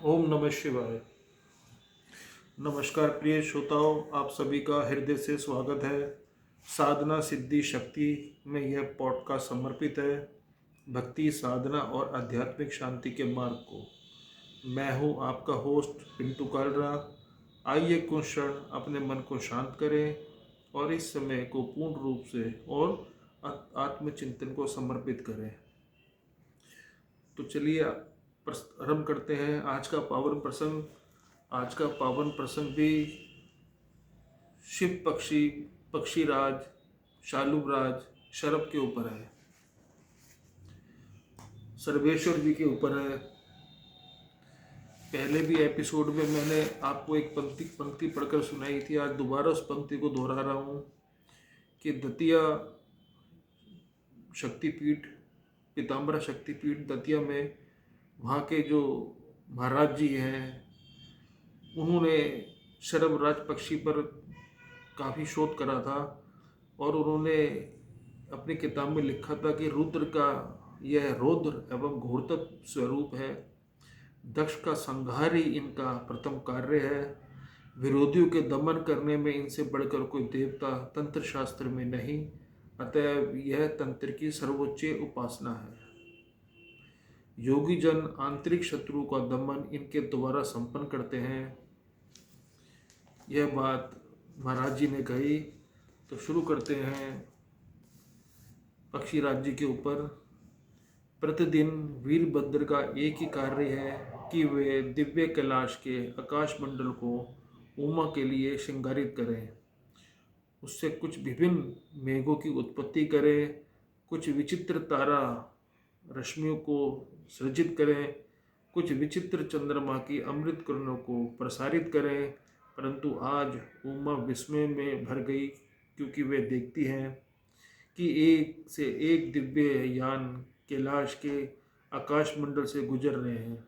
ओम नमः शिवाय। नमस्कार प्रिय श्रोताओं, आप सभी का हृदय से स्वागत है। साधना सिद्धि शक्ति में यह पॉडकास्ट समर्पित है भक्ति, साधना और आध्यात्मिक शांति के मार्ग को। मैं हूं आपका होस्ट पिंटू कालरा। आइए कुछ क्षण अपने मन को शांत करें और इस समय को पूर्ण रूप से और आत्मचिंतन को समर्पित करें। तो चलिए आरंभ करते हैं आज का पावन प्रसंग। आज का पावन प्रसंग भी शिव पक्षी, पक्षीराज, शालूराज, शरभ के ऊपर है, सर्वेश्वर जी के ऊपर है। पहले भी एपिसोड में मैंने आपको एक पंक्ति पढ़कर सुनाई थी। आज दोबारा उस पंक्ति को दोहरा रहा हूँ कि दतिया शक्तिपीठ, पीताम्बरा शक्तिपीठ दतिया में वहाँ के जो महाराज जी हैं, उन्होंने शरभराज पक्षी पर काफ़ी शोध करा था और उन्होंने अपनी किताब में लिखा था कि रुद्र का यह रौद्र एवं घोरतक स्वरूप है। दक्ष का संहार ही इनका प्रथम कार्य है। विरोधियों के दमन करने में इनसे बढ़कर कोई देवता तंत्र शास्त्र में नहीं, अतएव यह तंत्र की सर्वोच्च उपासना है। योगी जन आंतरिक शत्रु का दमन इनके द्वारा संपन्न करते हैं। यह बात महाराज जी ने कही। तो शुरू करते हैं पक्षी राज्य के ऊपर। प्रतिदिन वीरभद्र का एक ही कार्य है कि वे दिव्य कैलाश के आकाश मंडल को उमा के लिए श्रृंगारित करें, उससे कुछ विभिन्न मेघों की उत्पत्ति करें, कुछ विचित्र तारा रश्मियों को सृजित करें, कुछ विचित्र चंद्रमा की अमृत किरणों को प्रसारित करें। परंतु आज उमा विस्मय में भर गई, क्योंकि वे देखती हैं कि एक से एक दिव्य यान कैलाश के आकाश मंडल से गुजर रहे हैं।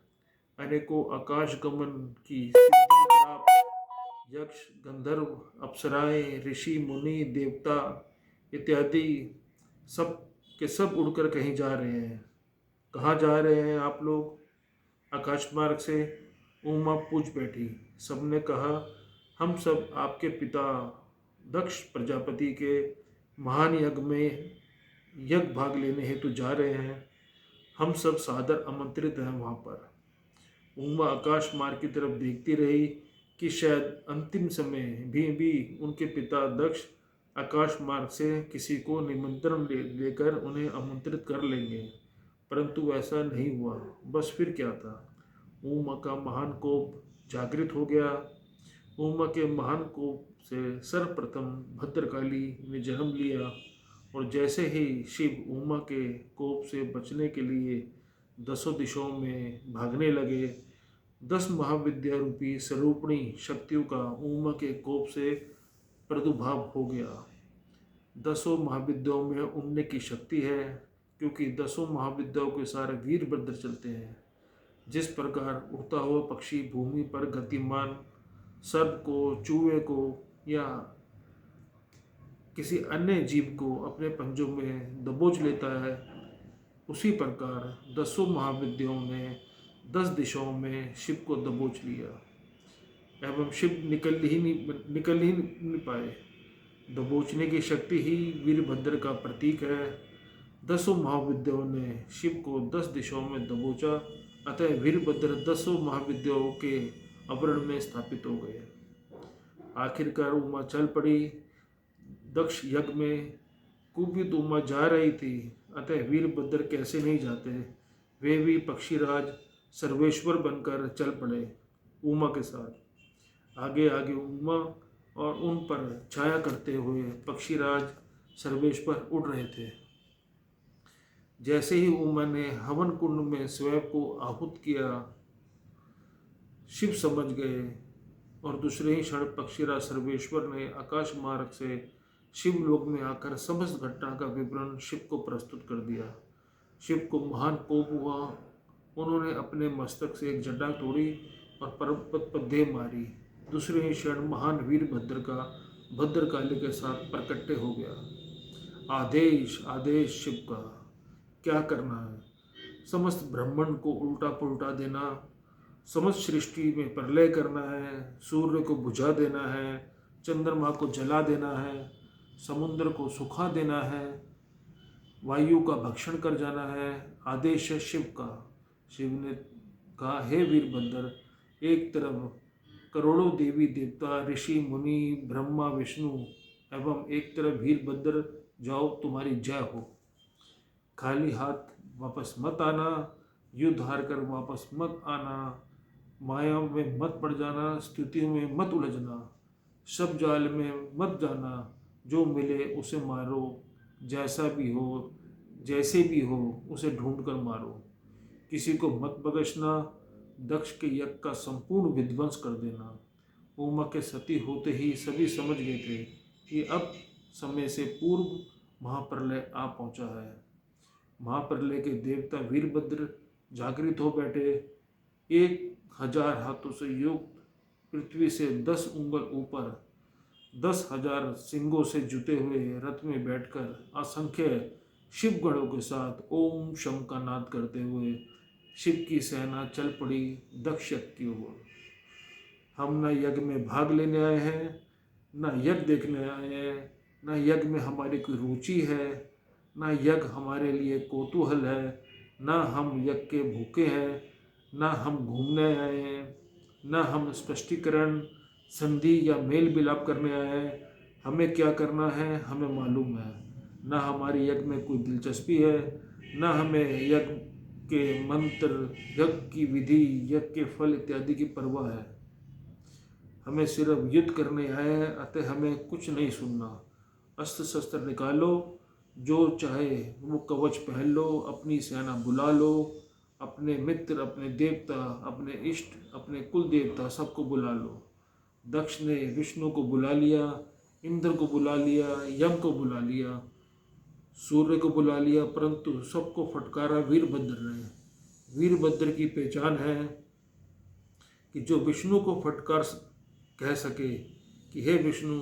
अनेकों आकाश गमन की सिद्धि प्राप्त यक्ष, गंधर्व, अप्सराएं, ऋषि, मुनि, देवता इत्यादि सब के सब उड़कर कहीं जा रहे हैं। कहाँ जा रहे हैं आप लोग? आकाश मार्ग से। उमा पूछ बैठी। सबने कहा, हम सब आपके पिता दक्ष प्रजापति के महान यज्ञ में यज्ञ भाग लेने हेतु जा रहे हैं। हम सब सादर आमंत्रित हैं वहाँ पर। उमा आकाश मार्ग की तरफ देखती रही कि शायद अंतिम समय भी उनके पिता दक्ष आकाश मार्ग से किसी को निमंत्रण लेकर उन्हें आमंत्रित कर लेंगे, परंतु ऐसा नहीं हुआ। बस फिर क्या था? उमा का महान कोप जागृत हो गया। उमा के महान कोप से सर्वप्रथम भद्रकाली ने जन्म लिया और जैसे ही शिव उमा के कोप से बचने के लिए दसों दिशाओं में भागने लगे, 10 महाविद्या रूपी स्वरूपणी शक्तियों का उमा के कोप से प्रादुर्भाव हो गया। 10 महाविद्याओं में उड़ने की शक्ति है, क्योंकि 10 महाविद्याओं के सारे वीरभद्र चलते हैं। जिस प्रकार उड़ता हुआ पक्षी भूमि पर गतिमान सर्प को, चूहे को या किसी अन्य जीव को अपने पंजों में दबोच लेता है, उसी प्रकार 10 महाविद्याओं ने 10 दिशाओं में शिव को दबोच लिया एवं शिव निकल ही नहीं पाए। दबोचने की शक्ति ही वीरभद्र का प्रतीक है। 10 महाविद्याओं ने शिव को 10 दिशाओं में दबोचा, अतः वीरभद्र 10 महाविद्याओं के आवरण में स्थापित हो गए। आखिरकार उमा चल पड़ी। दक्ष यज्ञ में कुपित उमा जा रही थी, अतः वीरभद्र कैसे नहीं जाते। वे भी पक्षीराज सर्वेश्वर बनकर चल पड़े उमा के साथ। आगे आगे उमा और उन पर छाया करते हुए पक्षीराज सर्वेश्वर उड़ रहे थे। जैसे ही उमा ने हवन कुंड में स्वयं को आहुत किया, शिव समझ गए और दूसरे ही क्षण पक्षीराज सर्वेश्वर ने आकाश मार्ग से शिवलोक में आकर समस्त घटना का विवरण शिव को प्रस्तुत कर दिया। शिव को महान कोप हुआ। उन्होंने अपने मस्तक से एक जटा तोड़ी और पर्वत पर दे मारी। दूसरे ही क्षण महान वीरभद्र का भद्रकाली के साथ प्रकट्य हो गया। आदेश आदेश शिव का, क्या करना है? समस्त ब्रह्मांड को उल्टा पुल्टा देना, समस्त सृष्टि में प्रलय करना है, सूर्य को बुझा देना है, चंद्रमा को जला देना है, समुद्र को सुखा देना है, वायु का भक्षण कर जाना है। आदेश है शिव का। शिव ने कहा, हे वीरभद्र, एक तरफ करोड़ों देवी देवता, ऋषि मुनि, ब्रह्मा विष्णु एवं एक तरफ वीरभद्र, जाओ तुम्हारी जय हो। खाली हाथ वापस मत आना, युद्ध हार कर वापस मत आना, माया में मत पड़ जाना, स्तुतियों में मत उलझना, सब जाल में मत जाना, जो मिले उसे मारो, जैसा भी हो जैसे भी हो उसे ढूंढ कर मारो, किसी को मत बख्शना, दक्ष के यज्ञ का संपूर्ण विध्वंस कर देना। उमा के सती होते ही सभी समझ गए थे कि अब समय से पूर्व महाप्रलय आ पहुंचा है। महाप्रलय के देवता वीरभद्र जागृत हो बैठे। 1000 हाथों से युक्त पृथ्वी से 10 उंगल ऊपर 10,000 सिंगों से जुटे हुए रथ में बैठकर असंख्य शिवगणों के साथ ओम शम का नाद करते हुए शिव की सेना चल पड़ी दक्ष यज्ञ की ओर। हम न यज्ञ में भाग लेने आए हैं, न यज्ञ देखने आए हैं, न यज्ञ में हमारी कोई रुचि है, न यज्ञ हमारे लिए कौतूहल है, न हम यज्ञ के भूखे हैं, न हम घूमने आए हैं, न हम स्पष्टीकरण, संधि या मेल मिलाप करने आए हैं। हमें क्या करना है हमें मालूम है। न हमारी यज्ञ में कोई दिलचस्पी है, न हमें यज्ञ के मंत्र, यज्ञ की विधि, यज्ञ के फल इत्यादि की परवाह है। हमें सिर्फ युद्ध करने आए हैं, अतः हमें कुछ नहीं सुनना। अस्त्र शस्त्र निकालो, जो चाहे वो कवच पहन लो, अपनी सेना बुला लो, अपने मित्र, अपने देवता, अपने इष्ट, अपने कुल देवता सबको बुला लो। दक्ष ने विष्णु को बुला लिया, इंद्र को बुला लिया, यम को बुला लिया, सूर्य को बुला लिया, परंतु सबको फटकारा वीरभद्र ने। वीरभद्र की पहचान है कि जो विष्णु को फटकार कह सके कि हे विष्णु,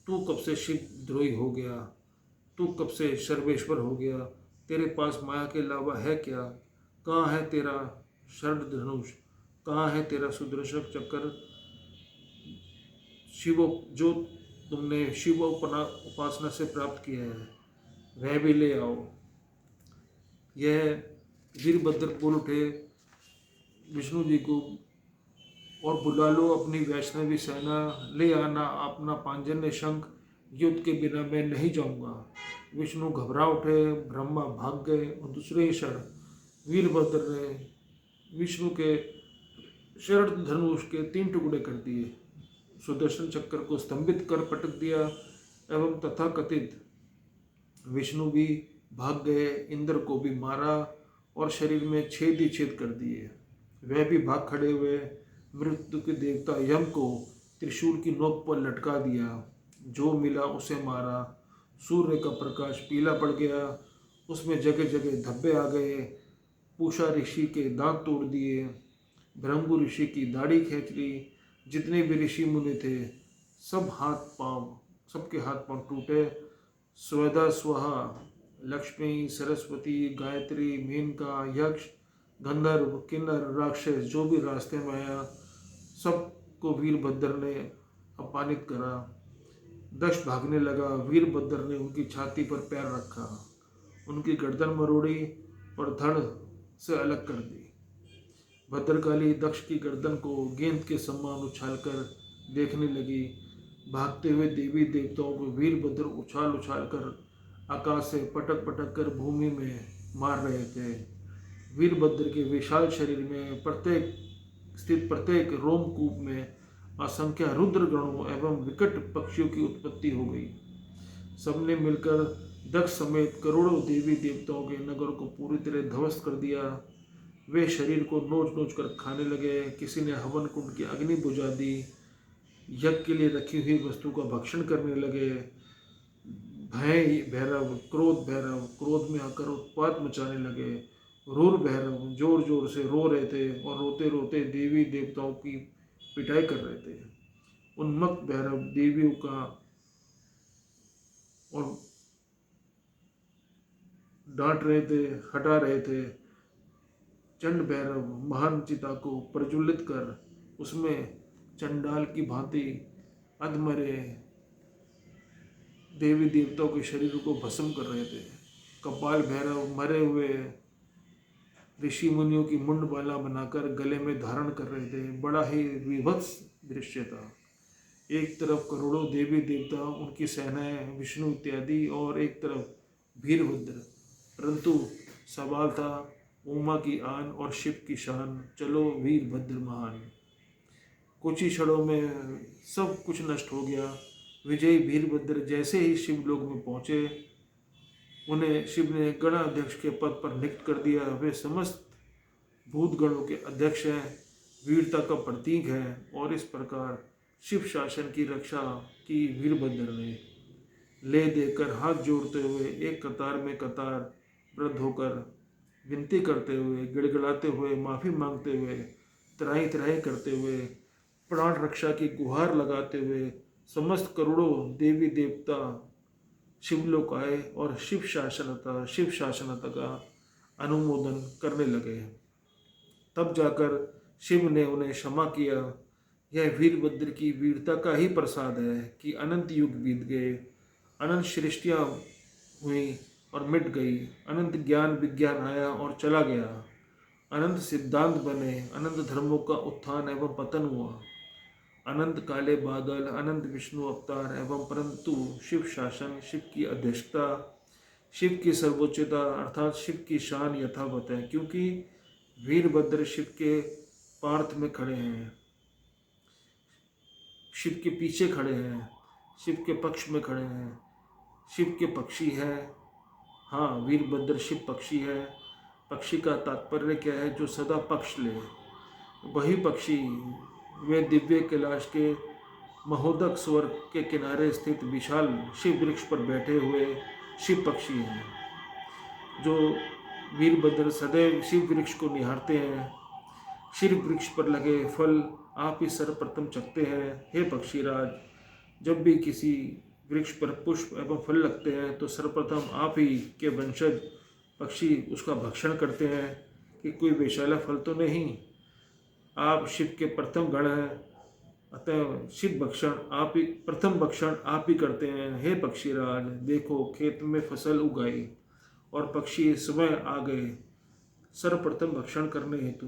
तू कब से शिव द्रोही हो गया, तू कब से सर्वेश्वर हो गया, तेरे पास माया के अलावा है क्या, कहाँ है तेरा शरद धनुष, कहाँ है तेरा सुदर्शन चक्र, शिव जो तुमने शिव उपासना से प्राप्त किया है वह भी ले आओ। यह वीरभद्र बोल उठे विष्णु जी को, और बुला लो अपनी वैष्णवी सेना, ले आना अपना पांजन्य शंख, युद्ध के बिना मैं नहीं जाऊंगा। विष्णु घबरा उठे, ब्रह्मा भाग गए और दूसरे ही क्षण वीरभद्र ने विष्णु के शरद धनुष के 3 टुकड़े कर दिए, सुदर्शन चक्र को स्तंभित कर पटक दिया एवं तथाकथित विष्णु भी भाग गए, इंद्र को भी मारा और शरीर में छेद ही छेद कर दिए। वह भी भाग खड़े हुए। मृत्यु के देवता यम को त्रिशूल की नोक पर लटका दिया, जो मिला उसे मारा। सूर्य का प्रकाश पीला पड़ गया, उसमें जगह जगह धब्बे आ गए। पूषा ऋषि के दांत तोड़ दिए, भृंगु ऋषि की दाढ़ी खींच ली। जितने भी ऋषि मुनि थे सबके हाथ पांव टूटे। स्वधा स्वाहा, लक्ष्मी, सरस्वती, गायत्री, मेनका, यक्ष, गंधर्व, किन्नर, राक्षस जो भी रास्ते में आया सबको वीरभद्र ने अपमानित करा। दक्ष भागने लगा, वीरभद्र ने उनकी छाती पर पैर रखा, उनकी गर्दन मरोड़ी और धड़ से अलग कर दी। भद्रकाली दक्ष की गर्दन को गेंद के समान उछालकर देखने लगी। भागते हुए देवी देवताओं को वीरभद्र उछाल उछाल कर आकाश से पटक पटक कर भूमि में मार रहे थे। वीरभद्र के विशाल शरीर में प्रत्येक रोमकूप में असंख्य रुद्र गणों एवं विकट पक्षियों की उत्पत्ति हो गई। सबने मिलकर दक्ष समेत करोड़ों देवी देवताओं के नगर को पूरी तरह ध्वस्त कर दिया। वे शरीर को नोच नोच कर खाने लगे। किसी ने हवन कुंड की अग्नि बुझा दी, यज्ञ के लिए रखी हुई वस्तु का भक्षण करने लगे। भय भैरव, क्रोध में आकर उत्पात मचाने लगे। रूर भैरव जोर जोर से रो रहे थे और रोते रोते देवी देवताओं की पिटाई कर रहे थे। उन्मत्त भैरव देवियों का और डांट रहे थे, हटा रहे थे। चंड भैरव महान चिता को प्रज्वलित कर उसमें चंडाल की भांति अधमरे देवी देवताओं के शरीर को भस्म कर रहे थे। कपाल भैरव मरे हुए ऋषि मुनियों की मुंडमाला बनाकर गले में धारण कर रहे थे। बड़ा ही विभत्स दृश्य था। एक तरफ करोड़ों देवी देवता, उनकी सेनाएं, विष्णु इत्यादि, और एक तरफ वीरभद्र। परंतु सवाल था उमा की आन और शिव की शान, चलो वीरभद्र महान। कुछ ही क्षणों में सब कुछ नष्ट हो गया। विजयी वीरभद्र जैसे ही शिवलोक में पहुंचे, उन्हें शिव ने गणाध्यक्ष के पद पर नियुक्त कर दिया। वे समस्त भूतगणों के अध्यक्ष हैं, वीरता का प्रतीक है। और इस प्रकार शिव शासन की रक्षा की वीरभद्र ने। ले देकर हाथ जोड़ते हुए एक कतार में कतारबद्ध होकर विनती करते हुए, गिड़गिड़ाते हुए, माफ़ी मांगते हुए, त्राही त्राही करते हुए, प्राण रक्षा की गुहार लगाते हुए समस्त करोड़ों देवी देवता शिवलोक आए और शिव शासनता का अनुमोदन करने लगे। तब जाकर शिव ने उन्हें क्षमा किया। यह वीरभद्र की वीरता का ही प्रसाद है कि अनंत युग बीत गए, अनंत सृष्टियाँ हुई और मिट गई, अनंत ज्ञान विज्ञान आया और चला गया, अनंत सिद्धांत बने, अनंत धर्मों का उत्थान एवं पतन हुआ, अनंत काले बादल, अनंत विष्णु अवतार एवं परंतु शिव शासन, शिव की अध्यक्षता, शिव की सर्वोच्चता अर्थात शिव की शान यथावत है। क्योंकि वीरभद्र शिव के पार्थ में खड़े हैं, शिव के पीछे खड़े हैं, शिव के पक्ष में खड़े हैं, शिव के पक्षी है। हाँ, वीरभद्र शिव पक्षी है। पक्षी का तात्पर्य क्या है? जो सदा पक्ष ले, वही पक्षी। वे दिव्य कैलाश के महोदक स्वर्ग के किनारे स्थित विशाल शिव वृक्ष पर बैठे हुए शिव पक्षी हैं, जो वीरभद्र सदैव शिव वृक्ष को निहारते हैं। शिव वृक्ष पर लगे फल आप ही सर्वप्रथम चखते हैं। हे पक्षीराज, जब भी किसी वृक्ष पर पुष्प एवं फल लगते हैं तो सर्वप्रथम आप ही के वंशज पक्षी उसका भक्षण करते हैं कि कोई वैशाला फल तो नहीं। आप शिव के प्रथम गण हैं, अतः शिव भक्षण आप ही, प्रथम भक्षण आप ही करते हैं। हे पक्षीराज, देखो खेत में फसल उगाई और पक्षी समय आ गए सर्वप्रथम भक्षण करने हेतु।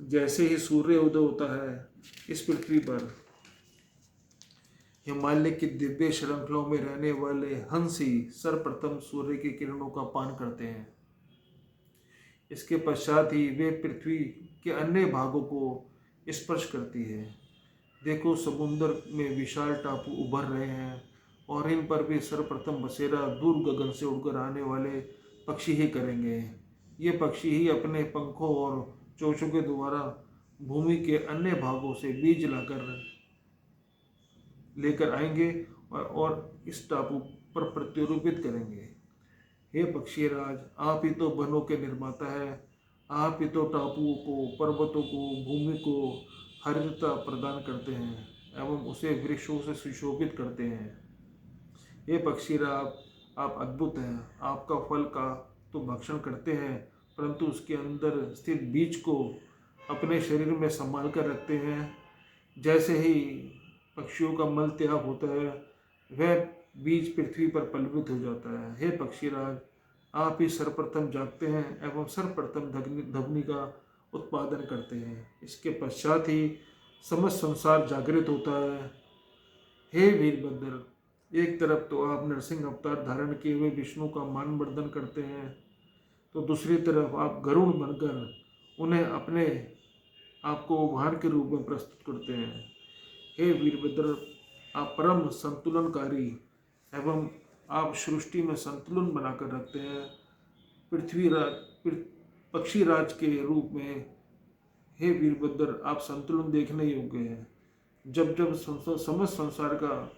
जैसे ही सूर्य उदय होता है इस पृथ्वी पर, हिमालय की दिव्य श्रृंखलाओं में रहने वाले हंस ही सर्वप्रथम सूर्य की किरणों का पान करते हैं। इसके पश्चात ही वे पृथ्वी के अन्य भागों को स्पर्श करती है। देखो, समुद्र में विशाल टापू उभर रहे हैं और इन पर भी सर्वप्रथम बसेरा दूर गगन से उड़कर आने वाले पक्षी ही करेंगे। ये पक्षी ही अपने पंखों और चोंचों के द्वारा भूमि के अन्य भागों से बीज लेकर आएंगे और इस टापू पर प्रत्यारोपित करेंगे। हे पक्षीराज, आप ही तो वनों के निर्माता है, आप ही तो टापुओं को, पर्वतों को, भूमि को हरितता प्रदान करते हैं एवं उसे वृक्षों से सुशोभित करते हैं। हे पक्षीराज, आप अद्भुत हैं। आपका फल का तो भक्षण करते हैं, परंतु उसके अंदर स्थित बीज को अपने शरीर में संभाल कर रखते हैं। जैसे ही पक्षियों का मल त्याग होता है, वह बीज पृथ्वी पर पल्वित हो जाता है। हे पक्षीराज, आप ही सर्वप्रथम जागते हैं एवं सर्वप्रथम ध्वनि का उत्पादन करते हैं। इसके पश्चात ही समस्त संसार जागृत होता है। हे वीरभद्र, एक तरफ तो आप नरसिंह अवतार धारण किए हुए विष्णु का मानवर्धन करते हैं, तो दूसरी तरफ आप गरुड़ बनकर उन्हें अपने आपको वाहन के रूप में प्रस्तुत करते हैं। हे वीरभद्र, आप परम संतुलनकारी एवं आप सृष्टि में संतुलन बनाकर रखते हैं। पक्षी राज के रूप में हे वीरभद्र, आप संतुलन देखने योग्य हैं। जब जब समस्त संसार का,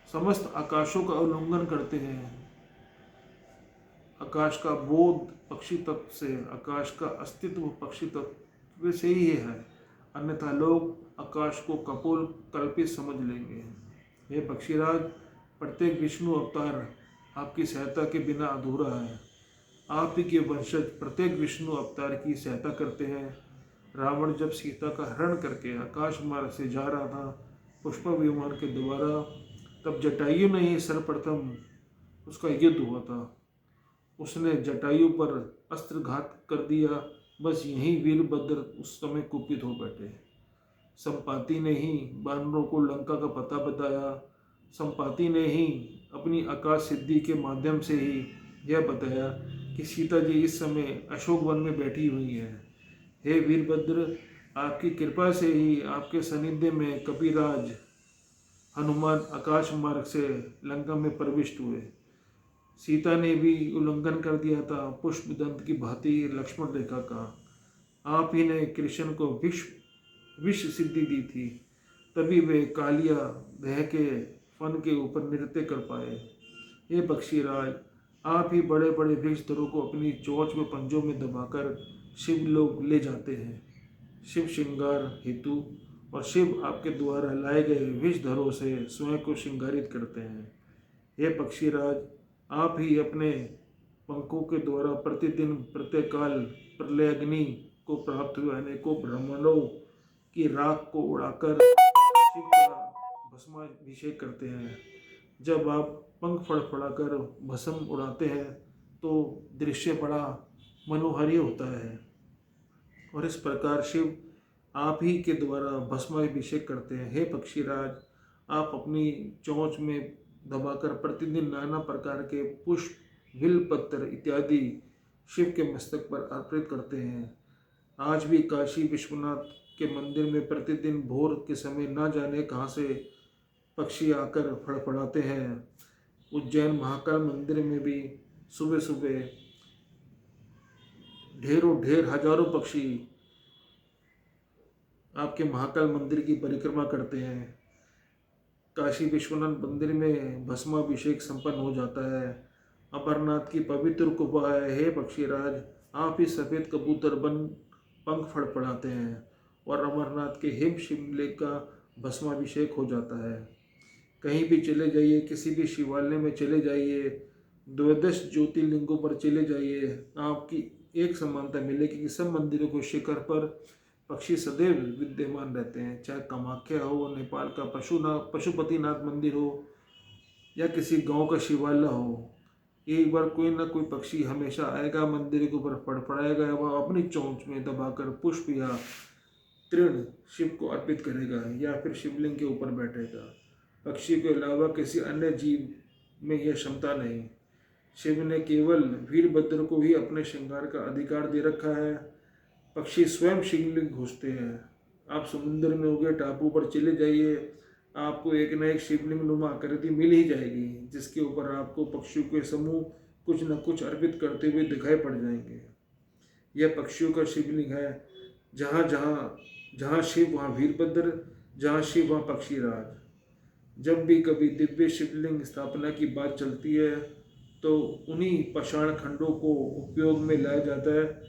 समस्त आकाशों का उल्लंघन करते हैं, आकाश का बोध पक्षी तत्व से, आकाश का अस्तित्व पक्षी तत्व से ही है, अन्यथा लोग आकाश को कपोल कल्पित समझ लेंगे। हे पक्षीराज, प्रत्येक विष्णु अवतार आपकी सहायता के बिना अधूरा है। आप ही के वंशज प्रत्येक विष्णु अवतार की सहायता करते हैं। रावण जब सीता का हरण करके आकाश मार्ग से जा रहा था पुष्प विमान के द्वारा, तब जटायु ने ही सर्वप्रथम उसका युद्ध हुआ था। उसने जटायु पर अस्त्रघात कर दिया। बस यही वीरभद्र उस समय कुपित हो बैठे। संपाति ने ही वानरों को लंका का पता बताया। संपाति ने ही अपनी आकाश सिद्धि के माध्यम से ही यह बताया कि सीता जी इस समय अशोक वन में बैठी हुई है। हे वीरभद्र, आपकी कृपा से ही आपके सानिध्य में कपिराज हनुमान आकाश मार्ग से लंका में प्रविष्ट हुए। सीता ने भी उल्लंघन कर दिया था पुष्पदंत की भांति लक्ष्मण रेखा का। आप ही ने कृष्ण को विश्व सिद्धि दी थी, तभी वे कालिया भय के फन के ऊपर नृत्य कर पाए। हे पक्षीराज, आप ही बड़े बड़े वृक्षधरों को अपनी चोंच में पंजों में दबाकर शिव लोग ले जाते हैं शिव श्रृंगार हेतु, और शिव आपके द्वारा लाए गए विषधरों से स्वयं को श्रृंगारित करते हैं। हे पक्षीराज, आप ही अपने पंखों के द्वारा प्रतिदिन प्रत्येककाल प्रलयाग्नि को प्राप्त हुए अनेकों ब्रह्मांडों की राख को उड़ाकर शिव का भस्माभिषेक करते हैं। जब आप पंख फड़फड़ाकर भस्म उड़ाते हैं तो दृश्य बड़ा मनोहारी होता है, और इस प्रकार शिव आप ही के द्वारा भस्माभिषेक करते हैं। हे पक्षीराज, आप अपनी चोंच में दबाकर प्रतिदिन नाना प्रकार के पुष्प, बिलपत्र इत्यादि शिव के मस्तक पर अर्पित करते हैं। आज भी काशी विश्वनाथ के मंदिर में प्रतिदिन भोर के समय न जाने कहाँ से पक्षी आकर फड़फड़ाते हैं। उज्जैन महाकाल मंदिर में भी सुबह सुबह ढेर हजारों पक्षी आपके महाकाल मंदिर की परिक्रमा करते हैं। काशी विश्वनाथ मंदिर में भस्माभिषेक संपन्न हो जाता है। अमरनाथ की पवित्र गुफा है। हे पक्षीराज, आप ही सफ़ेद कबूतर बन पंख फड़फड़ाते हैं और अमरनाथ के हिम शिवलिंग का भस्माभिषेक हो जाता है। कहीं भी चले जाइए, किसी भी शिवालय में चले जाइए, द्वादश ज्योतिर्लिंगों पर चले जाइए, आपकी एक समानता मिलेगी कि सब मंदिरों के शिखर पर पक्षी सदैव विद्यमान रहते हैं। चाहे कामाख्या हो, नेपाल का पशुपतिनाथ मंदिर हो, या किसी गांव का शिवालय हो, एक बार कोई ना कोई पक्षी हमेशा आएगा, मंदिर के ऊपर फड़फड़ाएगा, वह अपनी चोंच में दबाकर पुष्प या तृण शिव को अर्पित करेगा या फिर शिवलिंग के ऊपर बैठेगा। पक्षी के अलावा किसी अन्य जीव में यह क्षमता नहीं। शिव ने केवल वीरभद्र को ही अपने श्रृंगार का अधिकार दे रखा है। पक्षी स्वयं शिवलिंग घुसते हैं। आप समुद्र में होगे, टापू पर चले जाइए, आपको एक न एक शिवलिंग नुमा आकृति मिल ही जाएगी, जिसके ऊपर आपको पक्षियों के समूह कुछ न कुछ अर्पित करते हुए दिखाई पड़ जाएंगे। यह पक्षियों का शिवलिंग है। जहाँ शिव वहाँ वीरभद्र, जहाँ शिव वहाँ पक्षीराज। जब भी कभी दिव्य शिवलिंग स्थापना की बात चलती है तो उन्हीं पाषाण खंडों को उपयोग में लाया जाता है,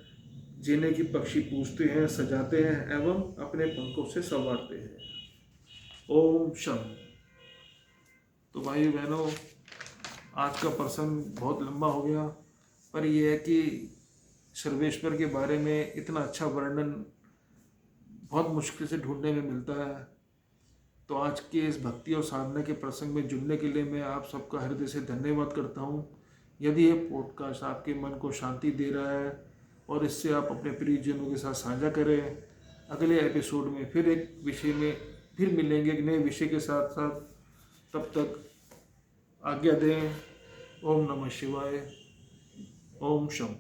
जिन्हें कि पक्षी पूजते हैं, सजाते हैं एवं अपने पंखों से संवारते हैं। ओम शम। तो भाई बहनों, आज का प्रसंग बहुत लंबा हो गया, पर यह है कि सर्वेश्वर के बारे में इतना अच्छा वर्णन बहुत मुश्किल से ढूंढने में मिलता है। तो आज के इस भक्ति और साधना के प्रसंग में जुड़ने के लिए मैं आप सबका हृदय से धन्यवाद करता हूँ। यदि यह पॉडकास्ट आपके मन को शांति दे रहा है और इससे आप अपने प्रियजनों के साथ साझा करें। अगले एपिसोड में फिर एक विषय में फिर मिलेंगे, एक नए विषय के साथ साथ। तब तक आज्ञा दें। ओम नमः शिवाय। ओम शम।